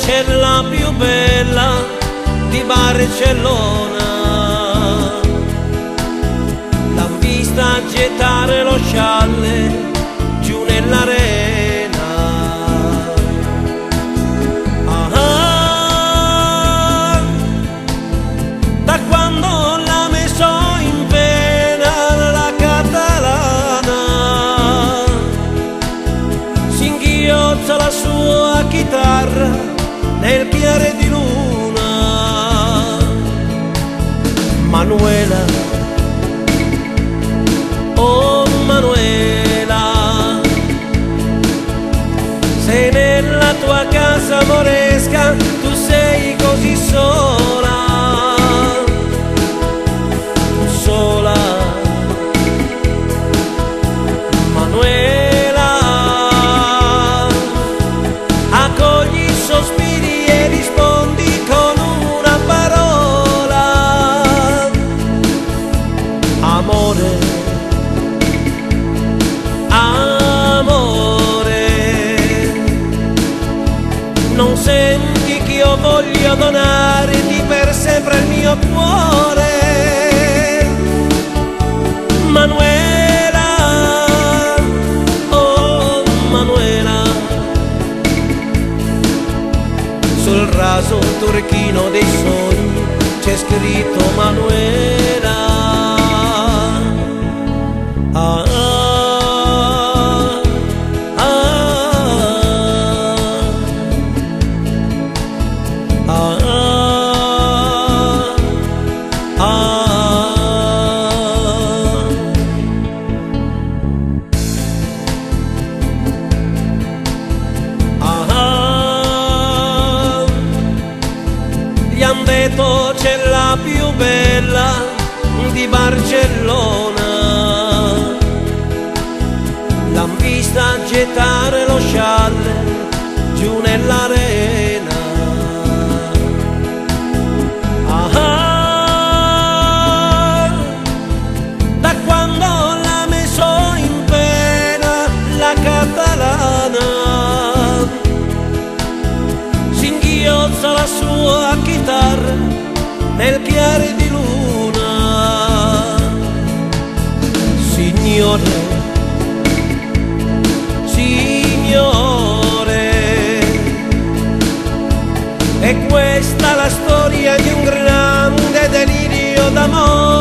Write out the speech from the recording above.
c'è la più bella di Barcellona. L'han vista gettare lo scialle giù nell'arena. Ah, da quando l'ha messo in pena la catalana, si inghiozza la sua chitarra nel chiare di luna. Manuela, oh Manuela, se nella tua casa moresca tu sei così sola, sola. Manuela, accogli i sospiri e rispondi con una parola: amore. Non senti che io voglio donarti per sempre il mio cuore, Manuela, oh Manuela. Sul raso turchino dei sogni c'è scritto Manuela. Ah, gli han detto c'è la più bella di Barcellona. L'han vista gettare lo scialle giù nell'arena. Ah, da quando l'ha messo in pena la catalana, si inghiozza la sua chitarra nel chiare di luna. Signore, signore, è questa la storia di un grande delirio d'amore.